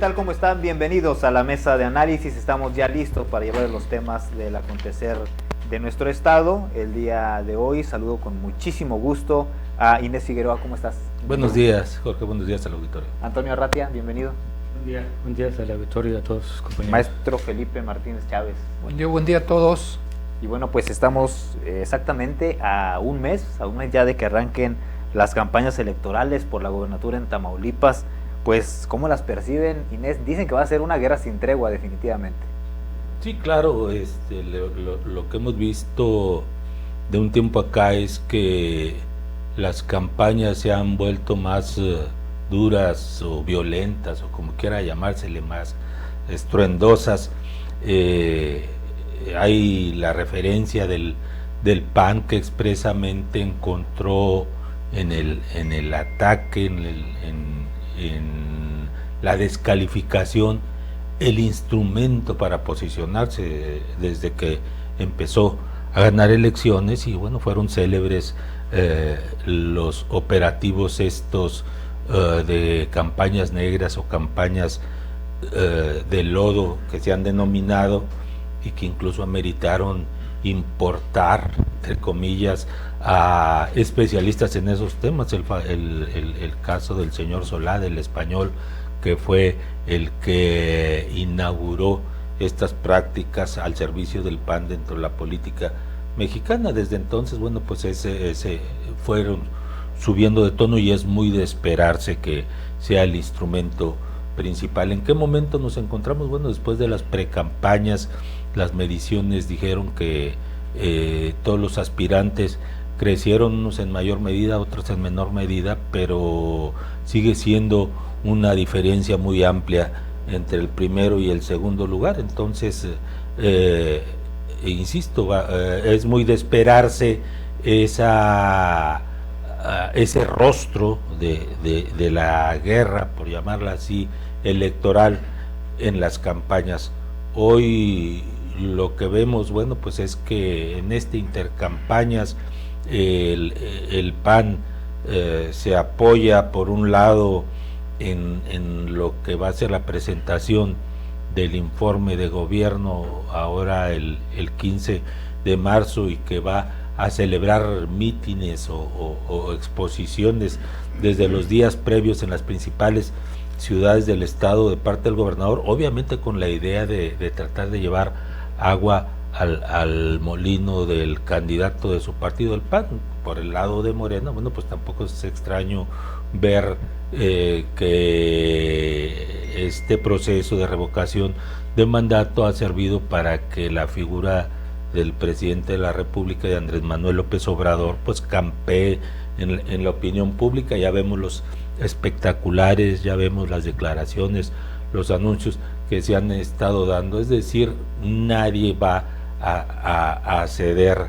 tal? ¿Cómo están? Bienvenidos a la mesa de análisis. Estamos ya listos para llevar los temas del acontecer de nuestro estado. El día de hoy saludo con muchísimo gusto a Inés Figueroa. ¿Cómo estás? Buenos días, Jorge. Buenos días al auditorio. Antonio Arratia, bienvenido. Buen día al auditorio y a todos sus compañeros. Maestro Felipe Martínez Chávez. Buen día a todos. Y bueno, pues estamos exactamente a un mes ya de que arranquen las campañas electorales por la gobernatura en Tamaulipas. Pues, ¿cómo las perciben, Inés? Dicen que va a ser una guerra sin tregua, definitivamente. Sí, claro, lo que hemos visto de un tiempo acá es que las campañas se han vuelto más duras o violentas, o como quiera llamársele, más estruendosas. Hay la referencia del PAN, que expresamente encontró en el ataque, en la descalificación, el instrumento para posicionarse desde que empezó a ganar elecciones. Y bueno, fueron célebres los operativos estos de campañas negras o campañas de lodo que se han denominado, y que incluso ameritaron importar, entre comillas, a especialistas en esos temas. El caso del señor Solá, del Español, que fue el que inauguró estas prácticas al servicio del PAN dentro de la política mexicana. Desde entonces, bueno, pues fueron subiendo de tono, y es muy de esperarse que sea el instrumento principal. ¿En qué momento nos encontramos? Bueno, después de las precampañas, las mediciones dijeron que todos los aspirantes crecieron, unos en mayor medida, otros en menor medida, pero sigue siendo una diferencia muy amplia entre el primero y el segundo lugar. Entonces, insisto, es muy de esperarse ese rostro de la guerra, por llamarla así, electoral en las campañas. Hoy lo que vemos, bueno, pues es que en este intercampañas el PAN se apoya por un lado en lo que va a ser la presentación del informe de gobierno ahora el 15 de marzo, y que va a celebrar mítines o exposiciones desde los días previos en las principales ciudades del estado de parte del gobernador, obviamente con la idea de tratar de llevar agua al molino del candidato de su partido, el PAN. Por el lado de Morena, bueno, pues tampoco es extraño ver que este proceso de revocación de mandato ha servido para que la figura del presidente de la República, de Andrés Manuel López Obrador, pues campee en la opinión pública. Ya vemos los espectaculares, ya vemos las declaraciones, los anuncios que se han estado dando. Es decir, nadie va a ceder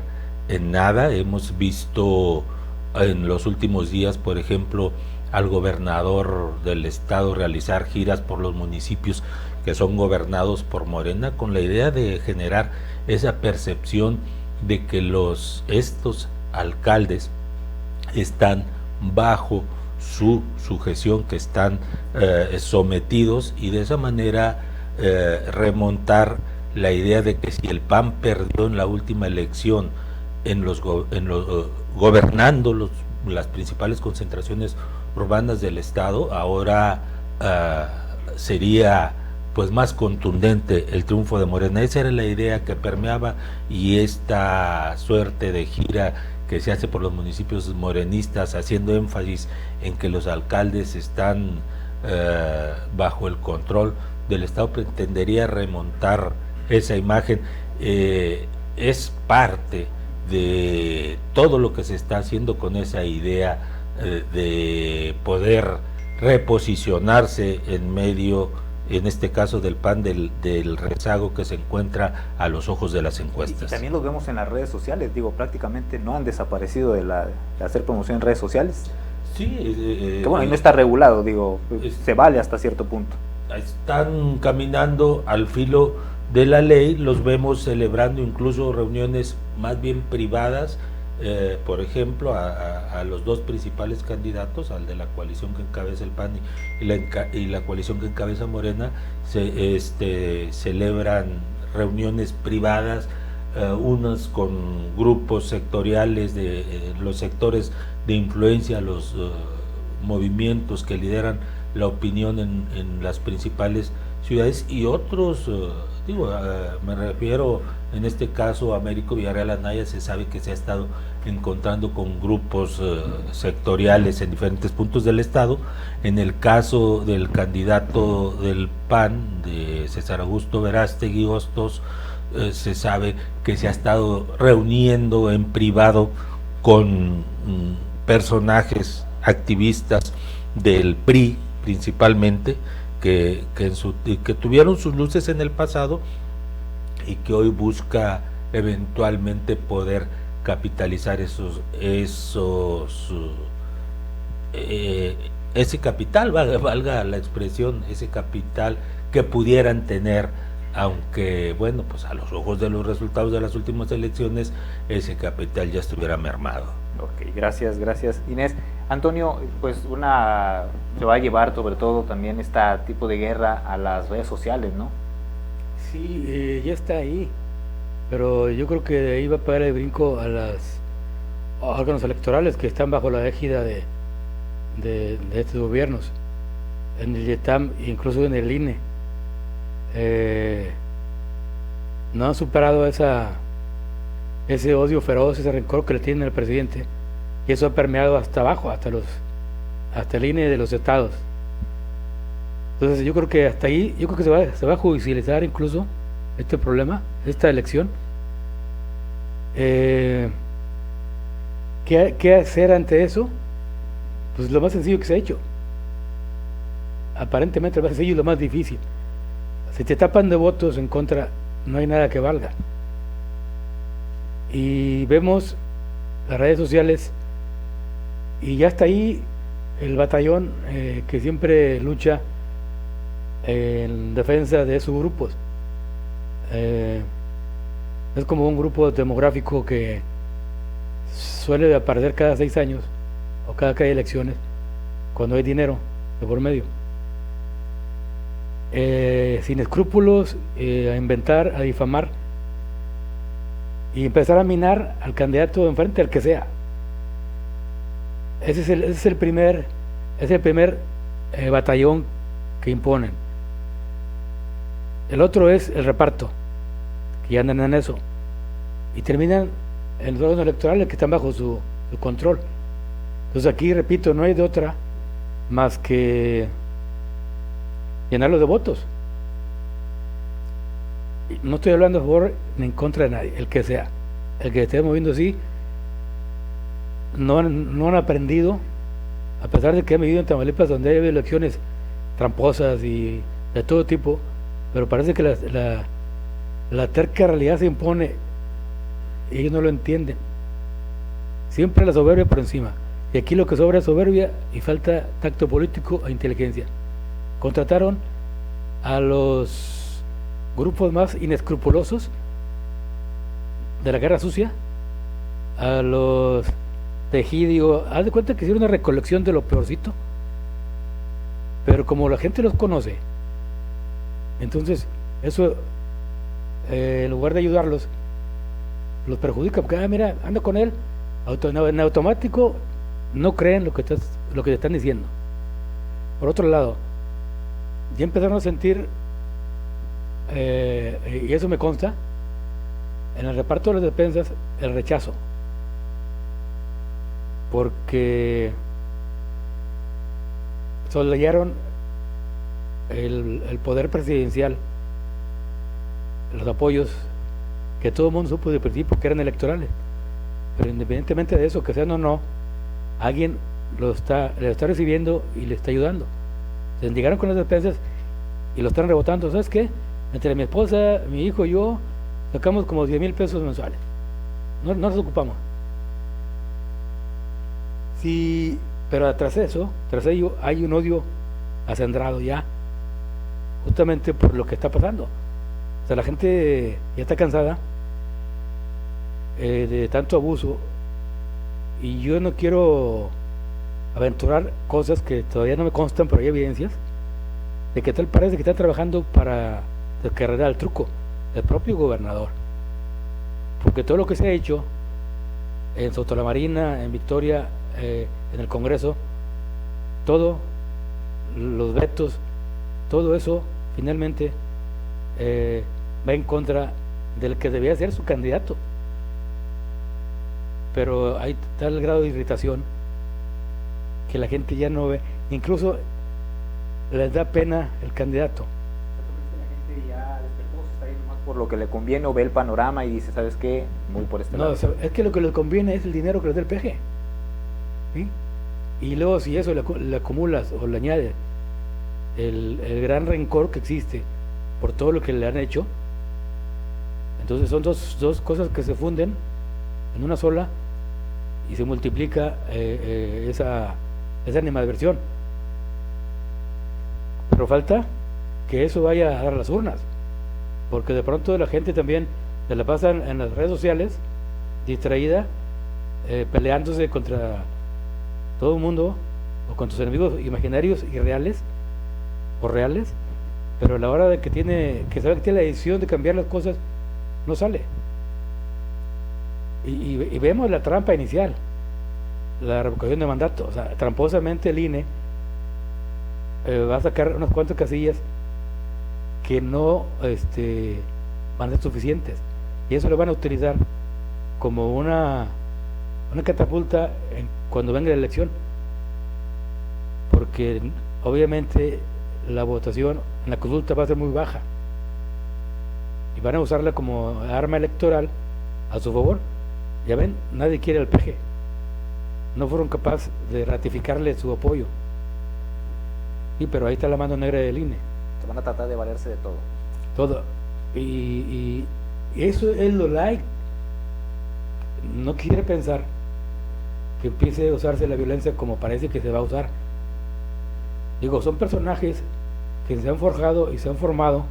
en nada. Hemos visto en los últimos días, por ejemplo, al gobernador del estado realizar giras por los municipios que son gobernados por Morena, con la idea de generar esa percepción de que estos alcaldes están bajo su sujeción, que están sometidos, y de esa manera remontar la idea de que si el PAN perdió en la última elección gobernando las principales concentraciones urbanas del estado, ahora sería pues más contundente el triunfo de Morena. Esa era la idea que permeaba, y esta suerte de gira que se hace por los municipios morenistas, haciendo énfasis en que los alcaldes están bajo el control del estado, pretendería remontar esa imagen. Es parte de todo lo que se está haciendo con esa idea de poder reposicionarse en medio, en este caso del PAN, del rezago que se encuentra a los ojos de las encuestas. Y también los vemos en las redes sociales, prácticamente no han desaparecido de hacer promoción en redes sociales. Sí, que bueno, y no está regulado, se vale hasta cierto punto. Están caminando al filo de la ley, los vemos celebrando incluso reuniones más bien privadas, por ejemplo, a los dos principales candidatos, al de la coalición que encabeza el PAN y la coalición que encabeza Morena, celebran reuniones privadas, unas con grupos sectoriales de los sectores de influencia, los movimientos que lideran la opinión en las principales ciudades, y otros, me refiero en este caso a Américo Villarreal Anaya. Se sabe que se ha estado encontrando con grupos sectoriales en diferentes puntos del estado. En el caso del candidato del PAN, de César Augusto Verástegui Hostos, se sabe que se ha estado reuniendo en privado con personajes activistas del PRI principalmente, que tuvieron sus luces en el pasado y que hoy busca eventualmente poder capitalizar ese capital, valga la expresión, ese capital que pudieran tener, aunque bueno, pues a los ojos de los resultados de las últimas elecciones ese capital ya estuviera mermado. Ok, gracias Inés. Antonio, pues se va a llevar sobre todo también este tipo de guerra a las redes sociales, ¿no? Sí, ya está ahí, pero yo creo que de ahí va a pegar el brinco a los órganos electorales que están bajo la égida de estos gobiernos, en el IETAM, incluso en el INE. No han superado ese odio feroz, ese rencor que le tienen al presidente, y eso ha permeado hasta abajo, hasta el INE de los estados. Entonces yo creo que hasta ahí, yo creo que se va a judicializar incluso este problema, esta elección. ¿Qué hacer ante eso? Pues lo más sencillo que se ha hecho, aparentemente lo más sencillo y lo más difícil. Si te tapan de votos en contra, no hay nada que valga. Y vemos las redes sociales, y ya está ahí el batallón que siempre lucha en defensa de esos grupos. Es como un grupo demográfico que suele aparecer cada 6 años o cada que hay elecciones, cuando hay dinero de por medio, sin escrúpulos, a inventar, a difamar y empezar a minar al candidato de enfrente, al que sea. Ese es el primer batallón que imponen. El otro es el reparto, que ya andan en eso, y terminan en los órganos electorales que están bajo su control. Entonces aquí, repito, no hay de otra más que llenarlos de votos. Y no estoy hablando a favor ni en contra de nadie, el que sea, el que esté moviendo así. No han aprendido, a pesar de que han vivido en Tamaulipas, donde hay elecciones tramposas y de todo tipo, pero parece que la terca realidad se impone y ellos no lo entienden. Siempre la soberbia por encima, y aquí lo que sobra es soberbia y falta tacto político e inteligencia. Contrataron a los grupos más inescrupulosos de la guerra sucia, a los Tejidio. Haz de cuenta que hicieron una recolección de lo peorcito, pero como la gente los conoce, entonces eso, en lugar de ayudarlos, los perjudica, porque mira, anda con él, en automático no creen lo que te están diciendo. Por otro lado, ya empezaron a sentir, y eso me consta, en el reparto de las despensas, el rechazo, porque solearon el poder presidencial, los apoyos que todo el mundo supo de principio que eran electorales, pero independientemente de eso, que sean o no, alguien le está recibiendo y le está ayudando. Se llegaron con las despensas y lo están rebotando. ¿Sabes qué? Entre mi esposa, mi hijo y yo sacamos como 10,000 pesos mensuales, no nos ocupamos. Sí, pero tras ello hay un odio acendrado ya, justamente por lo que está pasando. O sea, la gente ya está cansada de tanto abuso y yo no quiero aventurar cosas que todavía no me constan, pero hay evidencias de que tal parece que está trabajando para descargar el truco el propio gobernador, porque todo lo que se ha hecho en Soto la Marina, en Victoria, en el Congreso, todo, los vetos, todo eso finalmente va en contra del que debía ser su candidato. Pero hay tal grado de irritación que la gente ya no ve, incluso les da pena el candidato. La gente ya despertó, se está yendo más por lo que le conviene o ve el panorama y dice, ¿sabes qué? Muy por este No, lado. o sea, es que lo que les conviene es el dinero que les da el PG, ¿sí? Y luego si eso le acumulas o le añades el gran rencor que existe por todo lo que le han hecho, entonces son dos cosas que se funden en una sola y se multiplica esa animadversión. Pero falta que eso vaya a dar a las urnas, porque de pronto la gente también se la pasa en las redes sociales distraída, peleándose contra todo el mundo o con tus enemigos imaginarios y reales o reales, pero a la hora de que sabe que tiene la decisión de cambiar las cosas, no sale. Y vemos la trampa inicial, la revocación de mandato. O sea, tramposamente el INE va a sacar unas cuantas casillas que no van a ser suficientes, y eso lo van a utilizar como una catapulta cuando venga la elección, porque obviamente la votación en la consulta va a ser muy baja y van a usarla como arma electoral a su favor. Ya ven, nadie quiere al PG, no fueron capaces de ratificarle su apoyo, sí, pero ahí está la mano negra del INE. Se van a tratar de valerse de todo. Y eso es lo like. No quiere pensar que empiece a usarse la violencia como parece que se va a usar. Digo, son personajes que se han forjado y se han formado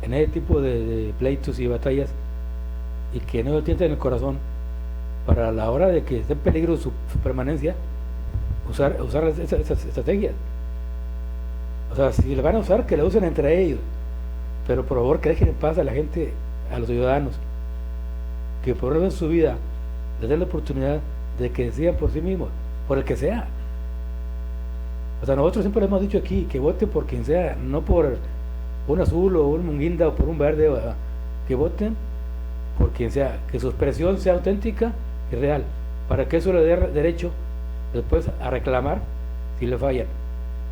en ese tipo de pleitos y batallas, y que no lo tienten en el corazón para la hora de que esté en peligro su permanencia, usar esas estrategias. O sea, si le van a usar, que la usen entre ellos, pero por favor que dejen en paz a la gente, a los ciudadanos, que por en su vida les den la oportunidad de que decidan por sí mismos, por el que sea. O sea, nosotros siempre hemos dicho aquí que voten por quien sea, no por un azul o un guinda o por un verde, que voten por quien sea, que su expresión sea auténtica y real, para que eso le dé derecho después a reclamar si le fallan,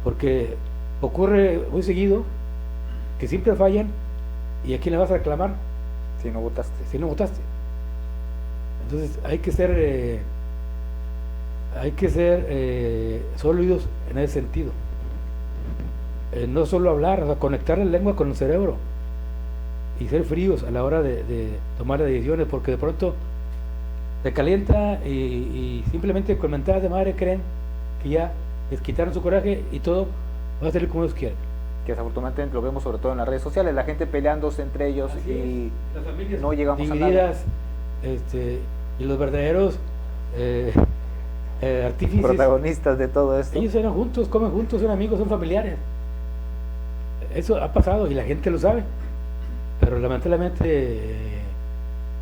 porque ocurre muy seguido que siempre fallan, y a quién le vas a reclamar Si no votaste. Entonces hay que ser sólidos en ese sentido, no solo hablar, o sea, conectar la lengua con el cerebro y ser fríos a la hora de tomar decisiones, porque de pronto se calienta y simplemente con mentadas de madre creen que ya les quitaron su coraje y todo va a salir como ellos quieren. Que desafortunadamente lo vemos sobre todo en las redes sociales, la gente peleándose entre ellos. Así y las familias no llegamos divididas, a nada. Y los verdaderos artífices, protagonistas de todo esto. ellos eran juntos, comen juntos, son amigos, son familiares. Eso ha pasado y la gente lo sabe, pero lamentablemente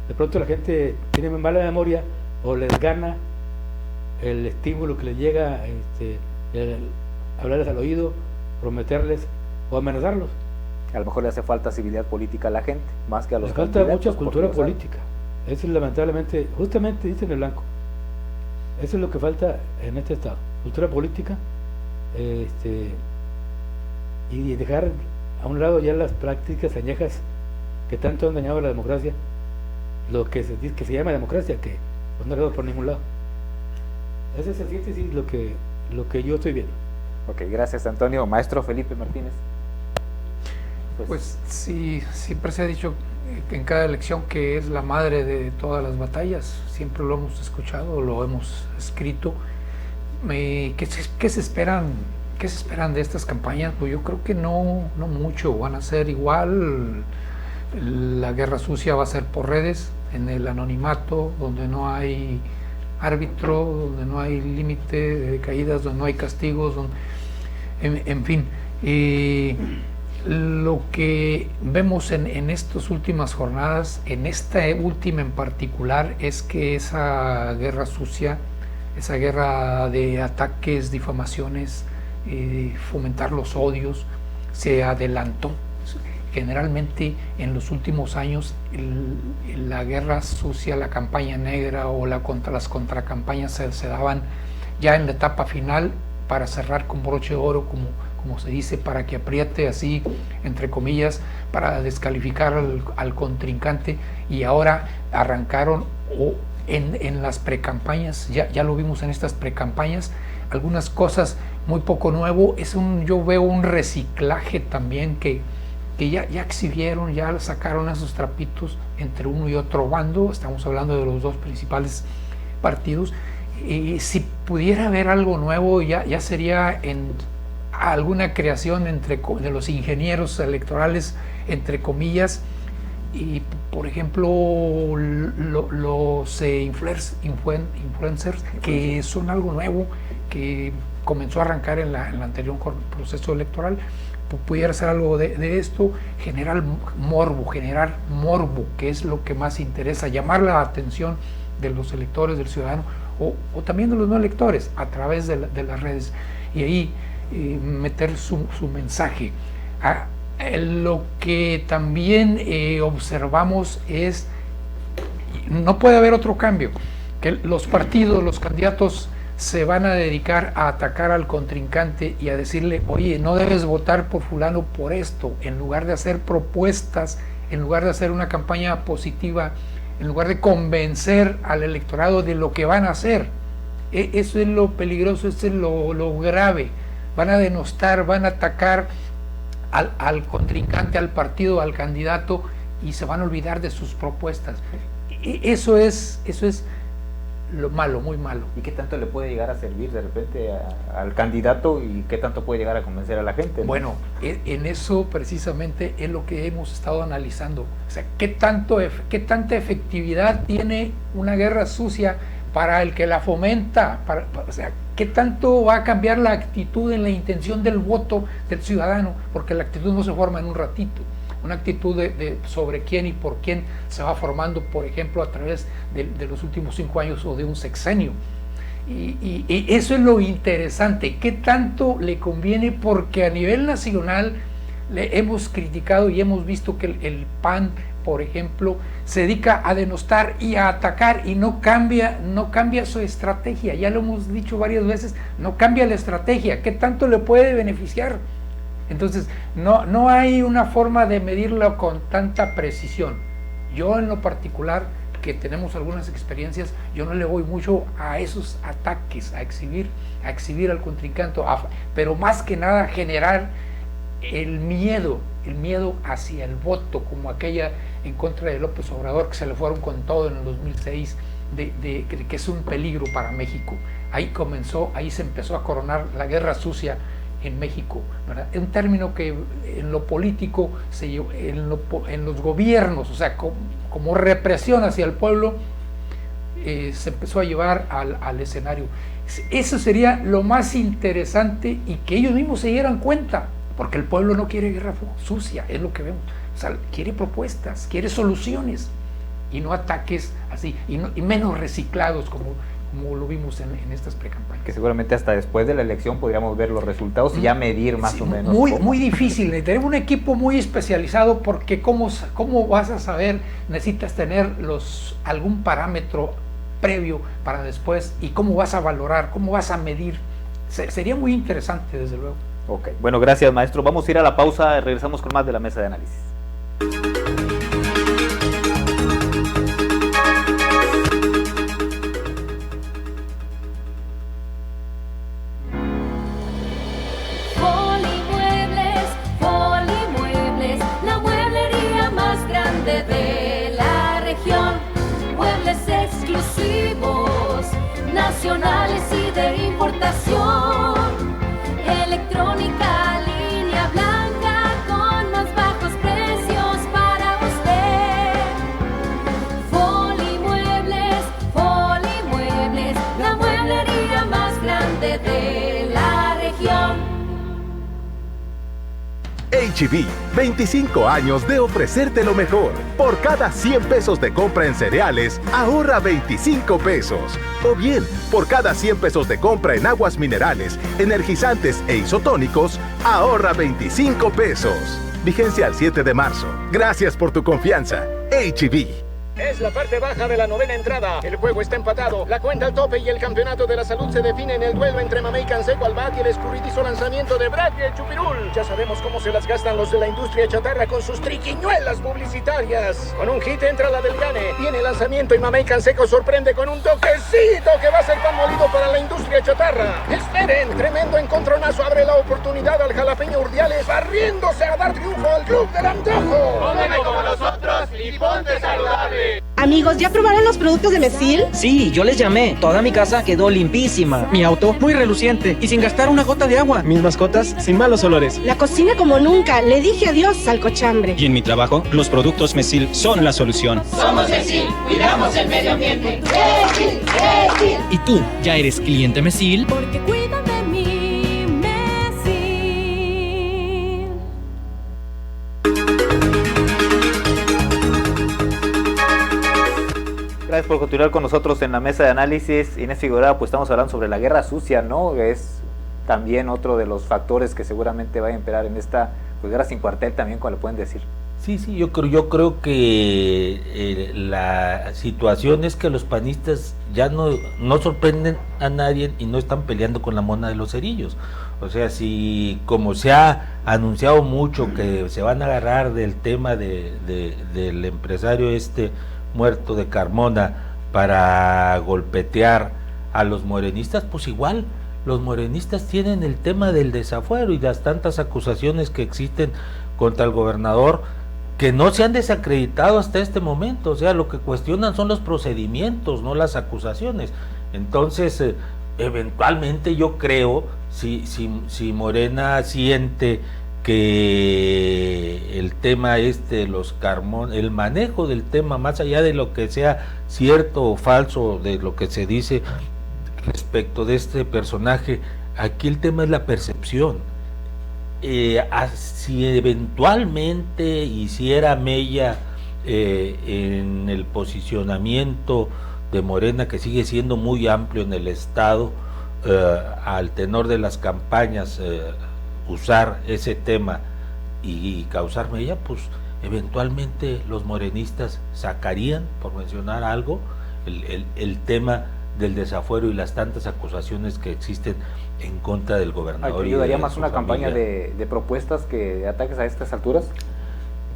de pronto la gente tiene mala memoria o les gana el estímulo que les llega, hablarles al oído, prometerles o amenazarlos. A lo mejor le hace falta civilidad política a la gente, más que a los Les falta candidatos, mucha cultura porque, o sea, política. Eso es lamentablemente, justamente dicen el blanco. Eso es lo que falta en este estado, cultura política, y dejar a un lado ya las prácticas añejas que tanto han dañado a la democracia, lo que se dice que se llama democracia, que pues, no ha llegado por ningún lado. Ese es el síntesis lo que yo estoy viendo. Ok, gracias Antonio. Maestro Felipe Martínez. Pues sí, siempre se ha dicho que en cada elección que es la madre de todas las batallas, siempre lo hemos escuchado, lo hemos escrito. ¿Qué se esperan de estas campañas? Pues yo creo que no mucho, van a ser igual. La guerra sucia va a ser por redes, en el anonimato, donde no hay árbitro, donde no hay límite de caídas, donde no hay castigos, en fin. Lo que vemos en estas últimas jornadas, en esta última en particular, es que esa guerra sucia, esa guerra de ataques, difamaciones, fomentar los odios, se adelantó. Generalmente en los últimos años la guerra sucia, la campaña negra o las contracampañas se daban ya en la etapa final para cerrar con broche de oro, como se dice, para que apriete así, entre comillas, para descalificar al contrincante, y ahora arrancaron en las precampañas, ya lo vimos en estas precampañas, algunas cosas muy poco nuevo, yo veo un reciclaje también que ya exhibieron, ya sacaron esos trapitos entre uno y otro bando. Estamos hablando de los dos principales partidos, y si pudiera haber algo nuevo ya sería en alguna creación de los ingenieros electorales, entre comillas, y por ejemplo los influencers, que son algo nuevo que comenzó a arrancar en el anterior proceso electoral. Pudiera ser algo de esto, generar morbo, que es lo que más interesa, llamar la atención de los electores, del ciudadano, o también de los no electores, a través de las redes, y ahí meter su mensaje. Lo que también observamos es, no puede haber otro cambio, que los partidos, los candidatos se van a dedicar a atacar al contrincante y a decirle, oye, no debes votar por fulano por esto, en lugar de hacer propuestas, en lugar de hacer una campaña positiva, en lugar de convencer al electorado de lo que van a hacer. Eso es lo peligroso, eso es lo grave. Van a denostar, van a atacar al contrincante, al partido, al candidato, y se van a olvidar de sus propuestas. Eso es lo malo, muy malo. ¿Y qué tanto le puede llegar a servir de repente al candidato, y qué tanto puede llegar a convencer a la gente, ¿no? Bueno, en eso precisamente es lo que hemos estado analizando. O sea, qué tanta efectividad tiene una guerra sucia para el que la fomenta, o sea, qué tanto va a cambiar la actitud en la intención del voto del ciudadano, porque la actitud no se forma en un ratito. Una actitud de sobre quién y por quién se va formando, por ejemplo, a través de los últimos 5 años o de un sexenio. Y eso es lo interesante, qué tanto le conviene, porque a nivel nacional le hemos criticado y hemos visto que el PAN, por ejemplo, se dedica a denostar y a atacar, y no cambia su estrategia. Ya lo hemos dicho varias veces, no cambia la estrategia. ¿Qué tanto le puede beneficiar? Entonces, no hay una forma de medirlo con tanta precisión. Yo, en lo particular, que tenemos algunas experiencias, yo no le voy mucho a esos ataques, a exhibir al contrincante, pero más que nada generar el miedo hacia el voto, como aquella en contra de López Obrador, que se le fueron con todo en el 2006, que es un peligro para México. Ahí se empezó a coronar la guerra sucia en México, ¿verdad? Es un término que en lo político en los gobiernos, o sea, como represión hacia el pueblo, se empezó a llevar al escenario. Eso sería lo más interesante, y que ellos mismos se dieran cuenta, porque el pueblo no quiere guerra sucia, es lo que vemos. O sea, quiere propuestas, quiere soluciones, y no ataques así, y menos reciclados como lo vimos en estas precampañas. Que seguramente hasta después de la elección podríamos ver los resultados y ya medir más o menos. Muy difícil, necesitas un equipo muy especializado, porque ¿cómo vas a saber? Necesitas tener algún parámetro previo para después, y cómo vas a valorar, cómo vas a medir. Sería muy interesante, desde luego. Ok, bueno, gracias, maestro. Vamos a ir a la pausa, regresamos con más de la mesa de análisis. Nacionales y de importación, electrónica, línea blanca, con más bajos precios para usted. Foli Muebles, solución. H-E-B, 25 años de ofrecerte lo mejor. Por cada 100 pesos de compra en cereales, ahorra 25 pesos. O bien, por cada 100 pesos de compra en aguas minerales, energizantes e isotónicos, ahorra 25 pesos. Vigencia al 7 de marzo. Gracias por tu confianza. H-E-B. Es la parte baja de la novena entrada. El juego está empatado. La cuenta al tope y el campeonato de la salud se define en el duelo entre Mamey Canseco al bat y el escurridizo lanzamiento de Brad y el Chupirul. Ya sabemos cómo se las gastan los de la industria chatarra con sus triquiñuelas publicitarias. Con un hit entra la del Gane. Viene el lanzamiento y Mamey Canseco sorprende con un toquecito que va a ser pan molido para la industria chatarra. Esperen, tremendo encontronazo abre la oportunidad al jalapeño Urdiales, barriéndose a dar triunfo al club del antojo. Cómeme como nosotros y ponte saludable. Amigos, ¿ya probaron los productos de Mesil? Sí, yo les llamé. Toda mi casa quedó limpísima. Mi auto muy reluciente y sin gastar una gota de agua. Mis mascotas sin malos olores. La cocina como nunca. Le dije adiós al cochambre. Y en mi trabajo, los productos Mesil son la solución. Somos Mesil, cuidamos el medio ambiente. Mesil, Mesil. ¿Y tú, ya eres cliente Mesil? Porque cuidan de mí, Mesil. Gracias por continuar con nosotros en la mesa de análisis. Inés Figueroa, pues estamos hablando sobre la guerra sucia, ¿no? Es también otro de los factores que seguramente va a imperar en esta pues, guerra sin cuartel también, como le pueden decir. Sí, yo creo que la situación es que los panistas ya no sorprenden a nadie y no están peleando con la mona de los cerillos. O sea, si como se ha anunciado mucho que se van a agarrar del tema del empresario muerto de Carmona para golpetear a los morenistas, pues igual los morenistas tienen el tema del desafuero y las tantas acusaciones que existen contra el gobernador que no se han desacreditado hasta este momento. O sea, lo que cuestionan son los procedimientos, no las acusaciones. Entonces, eventualmente yo creo, si Morena siente que el tema los Carmona, el manejo del tema, más allá de lo que sea cierto o falso, de lo que se dice respecto de este personaje, aquí el tema es la percepción. Si eventualmente hiciera mella en el posicionamiento de Morena, que sigue siendo muy amplio en el estado, al tenor de las campañas, usar ese tema y causar mella, pues eventualmente los morenistas sacarían, por mencionar algo, el tema del desafuero y las tantas acusaciones que existen en contra del gobernador. ¿Te ayudaría más una campaña de propuestas que de ataques a estas alturas?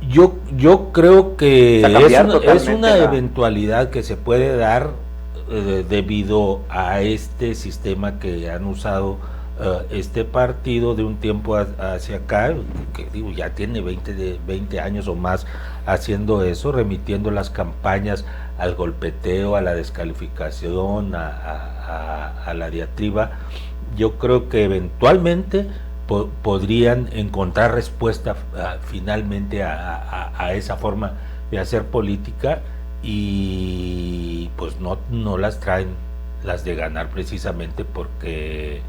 Yo creo que es una la eventualidad que se puede dar debido a este sistema que han usado este partido de un tiempo hacia acá, que digo ya tiene 20 años o más haciendo eso, remitiendo las campañas al golpeteo, a la descalificación, a la diatriba. Yo creo que eventualmente podrían encontrar respuesta finalmente a esa forma de hacer política, y pues no las traen las de ganar, precisamente porque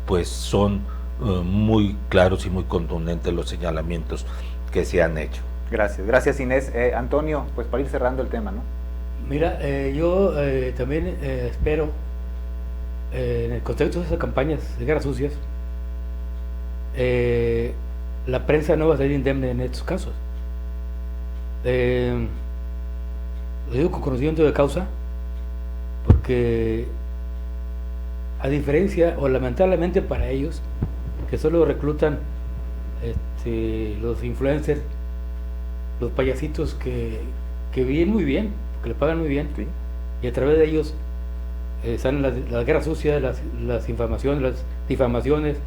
pues son muy claros y muy contundentes los señalamientos que se han hecho. Gracias Inés. Antonio, pues para ir cerrando el tema, ¿no? Mira, yo también espero, en el contexto de esas campañas de guerras sucias, la prensa no va a salir indemne en estos casos. Lo digo con conocimiento de causa, porque a diferencia, o lamentablemente para ellos, que solo reclutan los influencers, los payasitos que viven muy bien, que le pagan muy bien, sí, y a través de ellos salen las guerras sucias, las infamaciones, las difamaciones,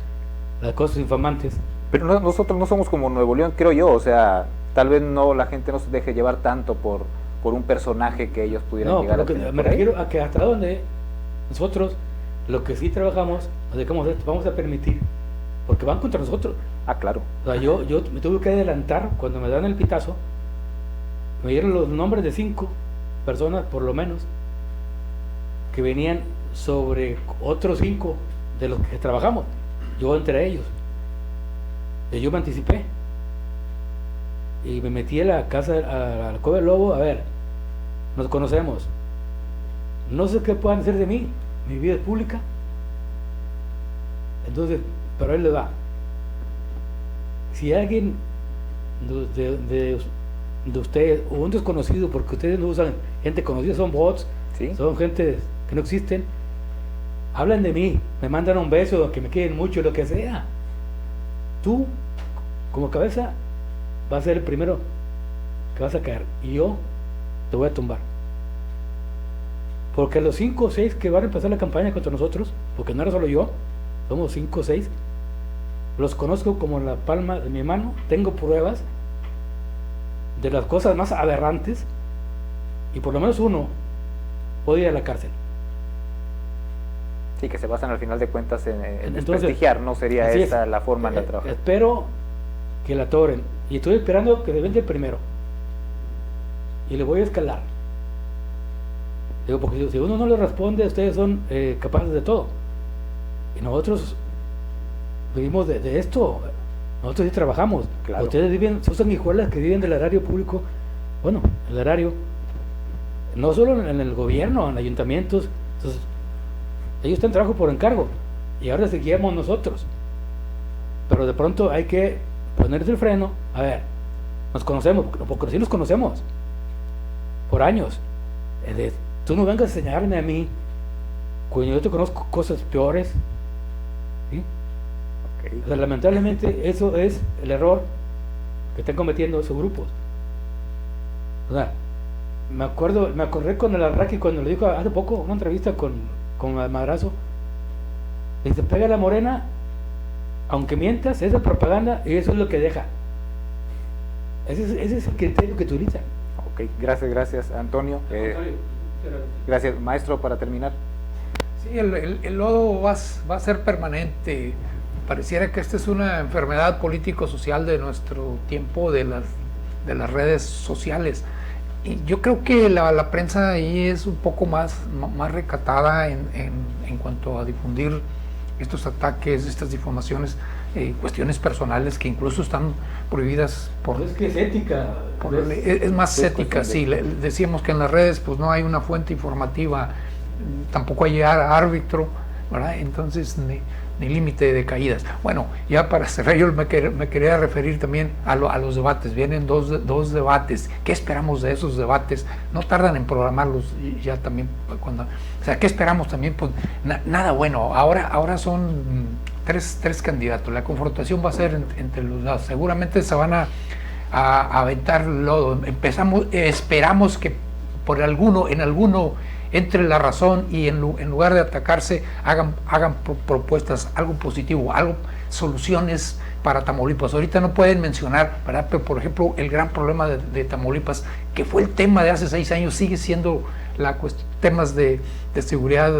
las cosas infamantes. Pero nosotros no somos como Nuevo León, creo yo. O sea, tal vez la gente no se deje llevar tanto por un personaje que ellos pudieran llegar a tener. Me refiero a que hasta donde nosotros, lo que sí trabajamos, vamos a permitir, porque van contra nosotros. Ah, claro. O sea, yo me tuve que adelantar cuando me dan el pitazo. Me dieron los nombres de 5 personas, por lo menos, que venían sobre otros 5 de los que trabajamos. yo entre ellos. Y yo me anticipé. Y me metí a la casa, a la Cueva del Lobo, a ver, nos conocemos. No sé qué puedan hacer de mí, mi vida es pública. Entonces, pero él le va. Si alguien de ustedes, o un desconocido, porque ustedes no usan gente conocida, son bots, ¿sí? Son gente que no existen, hablan de mí, me mandan un beso, que me quieren mucho, lo que sea. Tú, como cabeza, vas a ser el primero que vas a caer, y yo te voy a tumbar. Porque los 5 o 6 que van a empezar la campaña contra nosotros, porque no era solo yo, somos 5 o 6, los conozco como la palma de mi mano, tengo pruebas de las cosas más aberrantes, y por lo menos uno puede ir a la cárcel. Sí, que se basan al final de cuentas en desprestigiar, no sería esa la forma de trabajar. Espero que la toren, y estoy esperando que se vende primero, y le voy a escalar. Digo, porque si uno no le responde, ustedes son capaces de todo, y nosotros vivimos de esto, nosotros sí trabajamos. Claro. Ustedes viven, son sanguijuelas que viven del erario público. Bueno, el erario, no solo en el gobierno, en ayuntamientos. Entonces, ellos están en trabajo por encargo, y ahora seguimos nosotros. Pero de pronto hay que ponerse el freno. A ver, nos conocemos, porque sí nos conocemos por años. Tú no vengas a señalarme a mí cuando yo te conozco cosas peores, ¿sí? Okay. O sea, lamentablemente eso es el error que están cometiendo esos grupos. O sea, me acordé con el Arraqui cuando le dijo hace poco una entrevista con Madrazo. Le dice, pega a la morena, aunque mientas, esa es propaganda, y eso es lo que deja. Ese es el criterio que utilizan. Ok, gracias Antonio. Gracias, maestro, para terminar. Sí, el lodo va a ser permanente. Pareciera que esta es una enfermedad político-social de nuestro tiempo, de las redes sociales. Y yo creo que la prensa ahí es un poco más recatada en cuanto a difundir estos ataques, estas difamaciones, cuestiones personales que incluso están prohibidas por... Es que es ética. Es más ética, sí. Decíamos que en las redes pues no hay una fuente informativa, tampoco hay árbitro, ¿verdad? Entonces ni límite de caídas. Bueno, ya para cerrar, yo me quería referir también a los debates. Vienen dos debates. ¿Qué esperamos de esos debates? No tardan en programarlos ya también. O sea, ¿qué esperamos también? Pues nada bueno. Ahora son tres candidatos. La confrontación va a ser entre los dos. Seguramente se van a aventar lodo. Esperamos que en alguno entre la razón, y en lugar de atacarse hagan propuestas, algo positivo, soluciones para Tamaulipas. Ahorita no pueden mencionar, ¿verdad? Pero por ejemplo el gran problema de Tamaulipas, que fue el tema de hace 6 años, sigue siendo temas de seguridad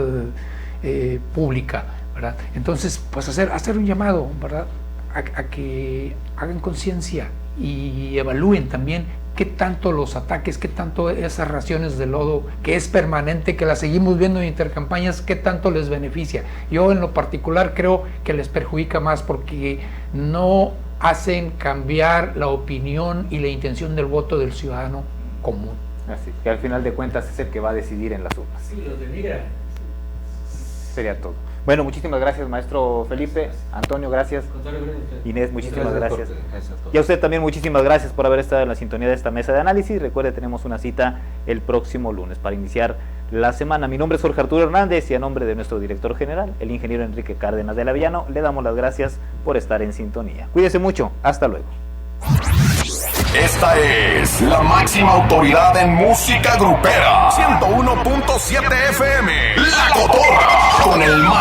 pública, ¿verdad? Entonces pues hacer un llamado, ¿verdad? A que hagan conciencia y evalúen también qué tanto los ataques, qué tanto esas raciones de lodo, que es permanente, que la seguimos viendo en intercampañas, qué tanto les beneficia. Yo en lo particular creo que les perjudica más, porque no hacen cambiar la opinión y la intención del voto del ciudadano común. Así que al final de cuentas es el que va a decidir en las urnas. Sí, los denigra. Sería todo. Bueno, muchísimas gracias, maestro Felipe. Antonio, gracias. Inés, muchísimas gracias. Y a usted también muchísimas gracias por haber estado en la sintonía de esta mesa de análisis. Recuerde, tenemos una cita el próximo lunes para iniciar la semana. Mi nombre es Jorge Arturo Hernández, y a nombre de nuestro director general, el ingeniero Enrique Cárdenas de la Villano, le damos las gracias por estar en sintonía. Cuídese mucho. Hasta luego. Esta es la máxima autoridad en música grupera. 101.7 FM. La Cotorra. Con el